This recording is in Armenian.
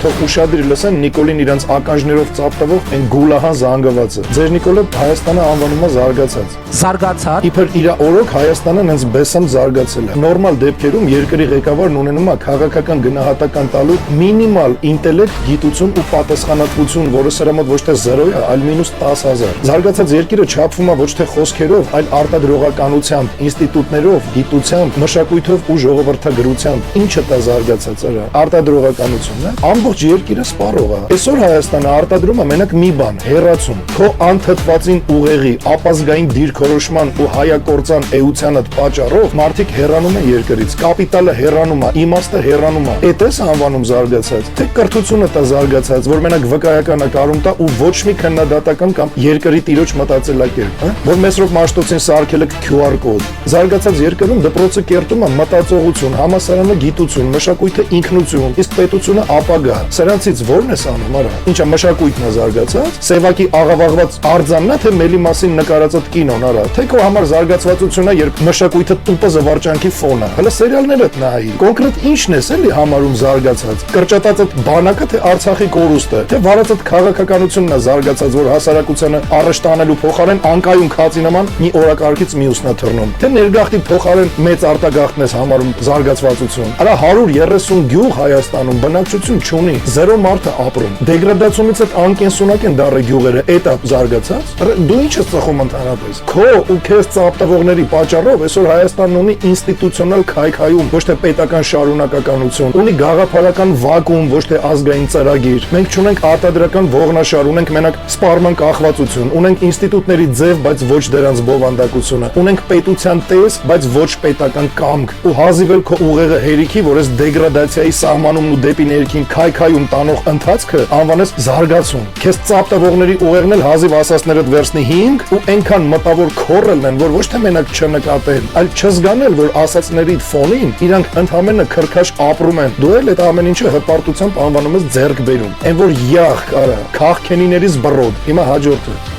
թող ուշադրի լսեն Նիկոլին իրանց ականջներով ծապտվող այն գուլահան զանգվածը։ Ձեր Նիկոլը Հայաստանը անվանում է զարգացած։ Զարգացած։ Իբր իր օրոք Հայաստանը հենց բեսամ զարգացել է։ Նորմալ դեպքերում երկրի ղեկավարն ունենում է քաղաքական գնահատական տալու մինիմալ ինտելեկտ, գիտություն ու պատասխանատվություն, որը սրա մոտ ոչ թե 0 է, այլ -10,000։ Զարգացած երկիրը չափվում է ոչ թե խոսքերով, այլ արտադրողականությամբ, ինստիտուտներով, գիտությամբ, մշակույթով ու ժողովրդագրությամբ։ Ինչը դա զարգացած է, արտադրողականությունն է։ Ամբողջ երկիրը սպառող է։ Այսօր Հայաստանը արտադրում է մենակ մի բան՝ հեռացում։ Քո անթթվածին ուղեղի, ապազգային դիրքորոշման ու հայակործան էությանդ պատճառով մարդիկ հեռանում են երկրից, կապիտալը հեռանում է, իմաստը հեռանում է։ Էդ է անվանում զարգացած։ Թե կրթությունը տա զարգացած, որ մենակ վկայականը կարում տա ու ոչ մի քննադատական կամ երկրի տիրոջ մտածելակերպ, որ Մեսրոպ Մաշտոցին սարքել է QR կոդ։ Զարգացած երկրում դպրոցը կերտում է մտածողություն, համասարանը գիտություն, մշակույթը ինքնություն, իսկ պետությունը ապագա։ Սրանցից ո՞րն է անում, արա։ Ինչա մշակույթն է զարգացած, Սևակի աղավաղված արձանն է, թե Մելի մասին նկարածդ կինոն, արա, թե քո համար զարգացվածությունն է, երբ մշակույթը տուպը զվարճանքի ֆոն է։ Հələ սերիալներդ նայի։ Կոնկրետ ինչն է էլի համարում զարգացած։ Կրճատածդ բանակը, թե Արցախի կորուստը, թե վարածդ քաղաքականությունն է զարգացած, որ հասարակությանը առաջ տանելու փոխարեն անկայուն քացի նման մի օրակարգից մյուսն է թռնում։ Թե ներգաղթի փոխարեն մեծ արտագաղթն է համարում զարգացվածություն։ Արա 130 գյուղ Հայաստանում բնակչություն չունի, 0 մարդ է ապրում։ Դեգրադացիոնից այդ անկենսունակ են դառը գյուղերը, էդ է զարգացած։ Դու ինչ ես ծխում ընդհանրապես։ Քո ու քեզ ծապտվողների պատճառով այսօր Հայաստանն ունի ինստիտուցիոնալ քայքայում, ոչ թե պետական շարունակականություն, ունի գաղափարական վակուում, ոչ թե ազգային ծրագիր։ Մենք չունենք արտադրական ողնաշար, ունենք մենակ սպառման կախվածություն, ունենք ինստիտուտների ձև, բայց ոչ դրանց բովանդակությունը, ունենք պետության տեսք, բայց ոչ պետական կամք։ Ու հազիվել քո ուղեղը հերիքի, որ այս դեգրադացիայի սահմանումն ու դեպի ներքին քայքայում տանող ընթացքը անվանես զարգացում։ Քեզ ծապտվողների ուղեղն էլ հազիվ ասածներդ վերցնի 5 ու այնքան մտավոր քորելն են, որ ոչ թե մենակ չնկատել, այլ չզգանել, որ ասածների ֆոնին իրանք ընդհանրապես քրքաշ ապրում են։ Դու էլ այդ ամեն ինչը հպարտությամբ անվանում ես ձեռք բերում։ Այն որ յախ, արա, քաղքենիներից բռոդ։ Հիմա հաջորդը